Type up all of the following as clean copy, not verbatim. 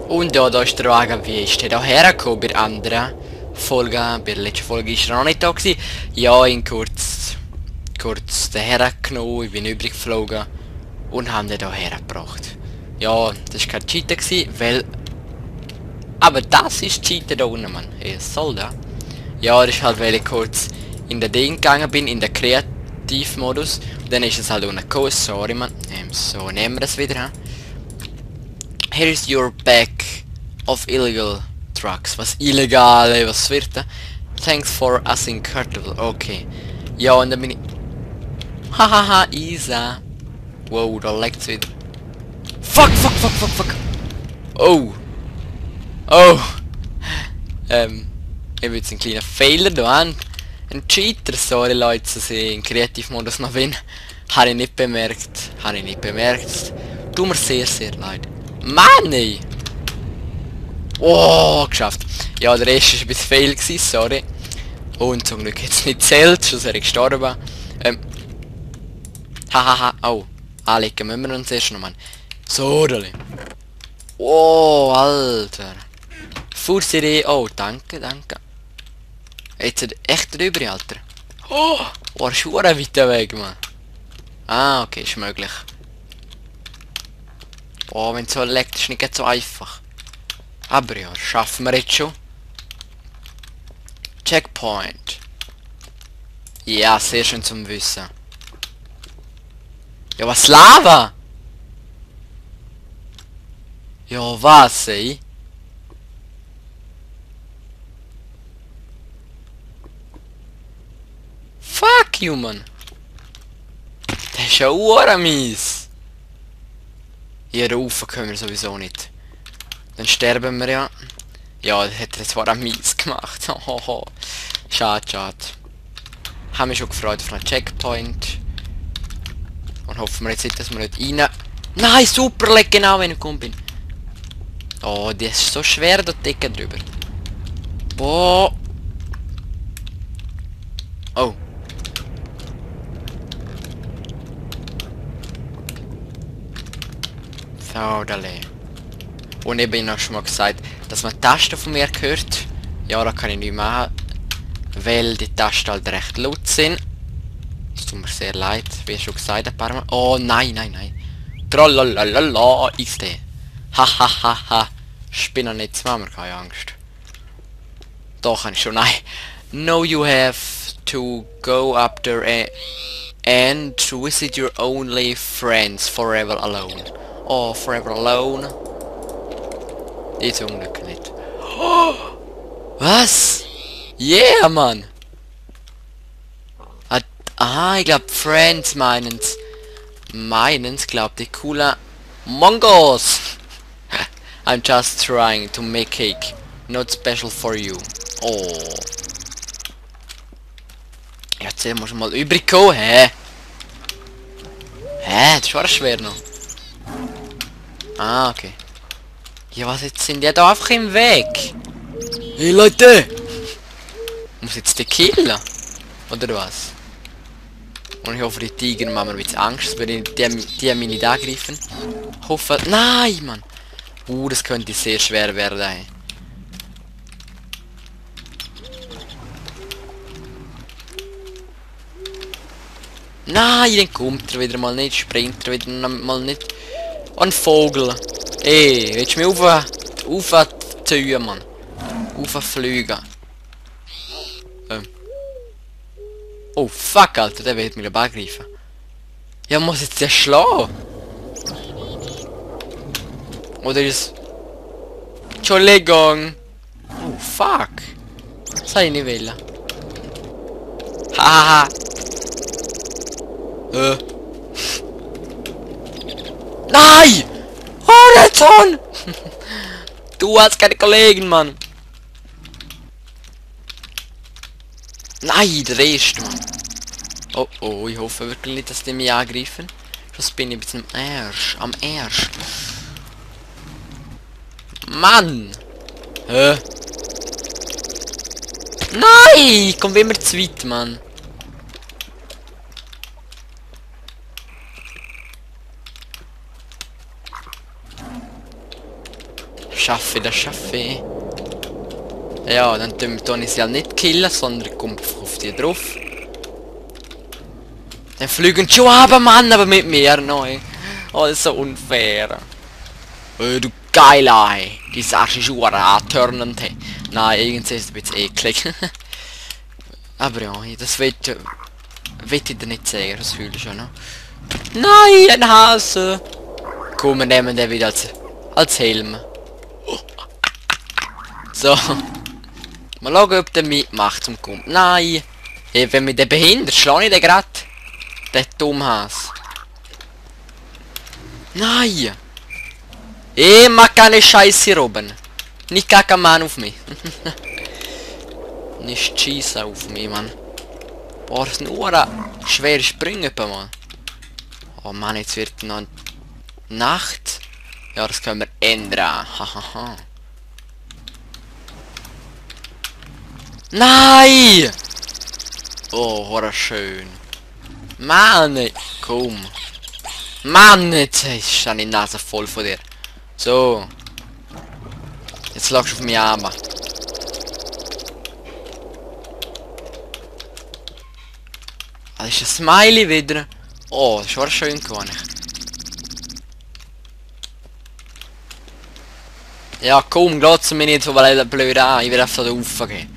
Und ja, da ist der Wagen, wie ist der da hergekommen bei der anderen Folge? Bei der letzten Folge ist er noch nicht da gewesen. Ja, ihn kurz daher genommen, ich bin übrig geflogen und haben den da hergebracht. Ja, das war kein Cheater gewesen, weil... Aber das ist Cheater da unten, Mann. Hey, was soll da? Ja, das ist halt, weil ich kurz in den Ding gegangen bin, in den Kreativmodus. Und dann ist es halt unten gekommen, sorry, Mann. So, nehmen wir das wieder, Here is your bag of illegal drugs. Was illegal, was wird da? Thanks for asking Cartable. Okay. Ja, und dann bin ich... Hahaha, Isa. Wow, da leckt's wieder. Fuck. Oh. Oh. Ich habe jetzt einen kleinen Fehler da. Ein Cheater, sorry Leute, dass ich im Kreativmodus noch bin. Habe ich nicht bemerkt. Tut mir sehr, sehr leid. Mann, ey! Oh, geschafft. Ja, der erste war ein bisschen fail gewesen, sorry. Und zum Glück jetzt nicht zählt, sonst wäre ich gestorben. Hahaha, oh. Anlegen müssen wir uns erst noch, Mann. So, Dali. Oh, Alter. Fußidee. Oh, danke. Jetzt hat echt drüber, Alter. Oh, er ist verdammt weit weg, Mann. Ah, okay, ist möglich. Oh, wenn es so leckt, ist nicht so einfach. Aber ja, schaffen wir jetzt schon. Checkpoint. Ja, sehr schön zum Wissen. Ja, was Lava? Ja, was, ey? Fuck you, Mann. Das ist ja mies. Hier rauf können wir sowieso nicht. Dann sterben wir ja. Ja, das hat er zwar auch mies gemacht. Schade. Haben mich schon gefreut auf einen Checkpoint. Und hoffen wir jetzt nicht, dass wir nicht rein... Nein, super, leg genau, wenn ich gekommen bin. Oh, die ist so schwer, da Decke drüber. Boah. Oh. So, Dale. Und eben noch schon mal gesagt, dass man Tasten von mir hört. Ja, da kann ich nicht machen. Weil die Tasten halt recht laut sind. Es tut mir sehr leid, wie schon gesagt ein paar Mal. Oh nein. Tralalalala, XD. Hahaha. Spinner nicht, machen wir keine Angst. Da kann ich schon, nein. No, you have to go up there and visit your only friends forever alone. Oh, forever alone. Die zum Glück nicht. Oh, was? Yeah, Mann. Ah, ich glaube Friends meinen's. Glaubt die cooler Mongos. I'm just trying to make cake. Not special for you. Oh. Ja, jetzt muss ich mal übrig kommen, hä? Das war schwer noch. Ah, okay. Ja, was jetzt sind die da einfach im Weg? Hey Leute! Muss jetzt die killen? Oder was? Und ich hoffe, die Tiger machen mir jetzt Angst, weil die mich nicht angreifen. Hoffe... Nein, Mann! Das könnte sehr schwer werden, ey. Nein, dann kommt er wieder mal nicht, springt er wieder mal nicht. Ein Vogel. Ey, willst du mich aufziehen, Mann? Auffliegen. Oh, fuck, Alter, der wird mich angreifen. Ja, muss jetzt der schlagen? Oder ist... Entschuldigung. Oh, fuck. Das habe ich nicht wollen. Hahaha. Nein! Horizon! Du hast keine Kollegen, Mann. Nein, der erste, Mann. Oh, ich hoffe wirklich nicht, dass die mich angreifen. Sonst bin ich ein bisschen am Arsch. Mann! Nein! Ich komme immer zu weit, Mann. Schaffe, das schaffe ich. Ja, dann tun ich sie halt nicht killen, sondern ich komme einfach auf die drauf. Dann fliegen schon aber Mann, aber mit mir neu. Oh, das ist so unfair. Du Geilei. Die Sache ist antörnend. Nein, irgendwie ist es ein bisschen eklig. Aber ja, das will ich dir nicht sagen, das fühle ich schon, ne? Nein, ein Hase! Komm, wir nehmen den wieder als Helm. So. Mal schauen, ob der mitmacht zum Kommen. Nein! Hey, wenn mich der behindert, schlage ich den grad. Der Dummhase. Nein! Ich mag keine Scheiße robben. Nicht gar kein Mann auf mich. Nicht schießen auf mich, Mann. Boah, das ist nur ein schwerer Springen, Mann. Oh Mann, jetzt wird noch Nacht. Ja, das können wir ändern. Hahaha. Nein! Oh, war schön. Mann, komm. Mann, jetzt ist die Nase voll von dir. So. Jetzt lagst du auf mich an. Das ist ein Smiley wieder. Oh, das war schön geworden. Ja, komm, glotz mir nicht so blöd an. Ich will einfach da raufgehen.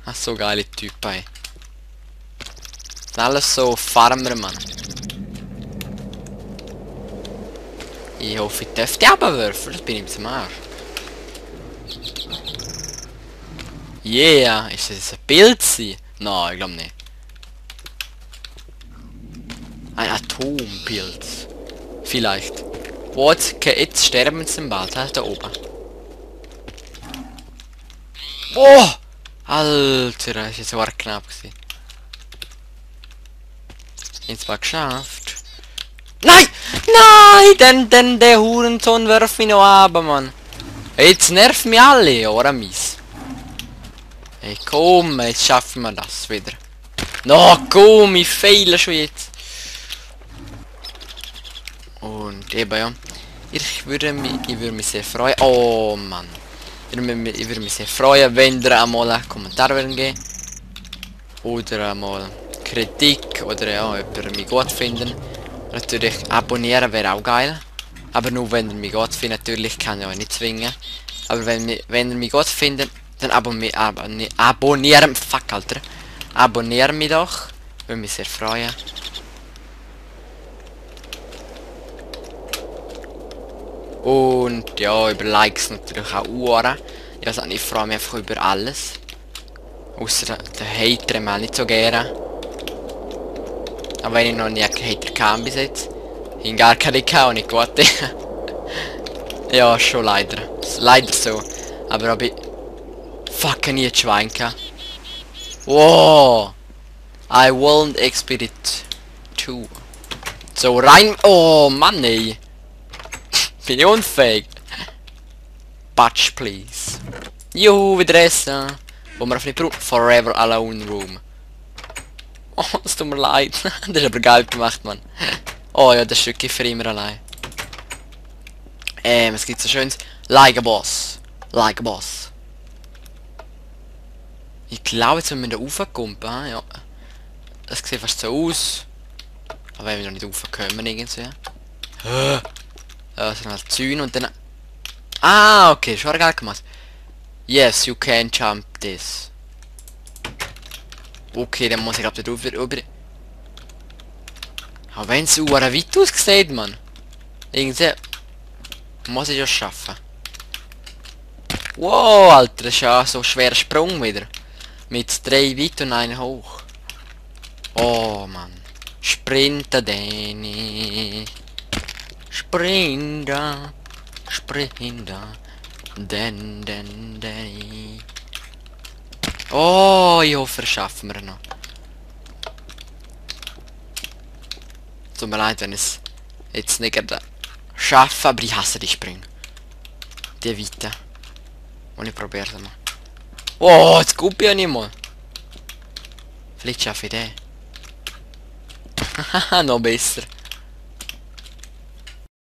Ach, so geile Typ, ey. Das sind alles so Farmer, Mann. Ich hoffe, ich darf die abwerfen. Das bin ich zum Arsch. Yeah, ist das ein Bild? Nein, ich glaube nicht. Ein Atompilz. Vielleicht. Wo jetzt sterben sie im Wald, da oben. Boah! Alter, das ist jetzt war knapp gewesen. Jetzt war geschafft. Nein! Nein! Denn der Hurensohn wirft mich noch ab, Mann. Jetzt nervt mich alle, oder mies? Hey, komm, jetzt schaffen wir das wieder. No, komm, ich fehle schon jetzt. Und eben, ja. Ich würde mich sehr freuen. Oh, Mann. Ich würde mich sehr freuen, wenn ihr einmal einen Kommentar würden geben. Oder einmal Kritik. Oder ja, ob ihr mich gut finden. Natürlich abonnieren wäre auch geil. Aber nur wenn ihr mich gut findet. Natürlich kann ich euch nicht zwingen. Aber wenn ihr mich gut findet, dann abonnieren. Fuck, Alter. Abonnieren mich doch. Würde mich sehr freuen. Und ja, über Likes natürlich auch Uhren. Ja, also ich freue mich einfach über alles. Außer der Hater mal nicht so gerne. Aber wenn ich noch nie einen Hater kam bis jetzt. Ich gar keine und nicht gut. Ja, schon leider. Leider so. Aber habe ich fucking nie Schwein gehabt. Wow! I won't expect it too. So rein. Oh Mann, ey. Bin ich unfähig. Batch, please. Juhu, wieder essen. Wo wir auf nicht brauchen. Forever alone room. Oh, es tut mir leid. Das ist aber geil gemacht, Mann. Oh ja, das Stück für immer allein. Es gibt so schönes Like a Boss. Like a Boss. Ich glaube, jetzt wenn wir da raufkommen, ja. Das sieht fast so aus. Aber wenn wir noch nicht raufkommen irgendwie. Das sind halt Zäune und dann... Ah, okay, schon geil gemacht. Yes, you can jump this. Okay, dann muss ich ab der drüber... Aber wenn es weit aussieht, Mann. Irgendwie... Muss ich ja schaffen. Wow, Alter, das ist ja so ein schwerer Sprung wieder. Mit 3 weit und 1 hoch. Oh, Mann. Sprinter, Danny. Sprinter. Sprinter. Danny. Oh, ich hoffe, das schaffen wir noch. Tut mir leid, wenn es jetzt nicht gerade schaffe, aber ich hasse die Sprünge. Die Weite. Und ich probiere es mal. Oh, jetzt gucke ich ja nicht mal. Vielleicht schaffe ich den. Haha, noch besser.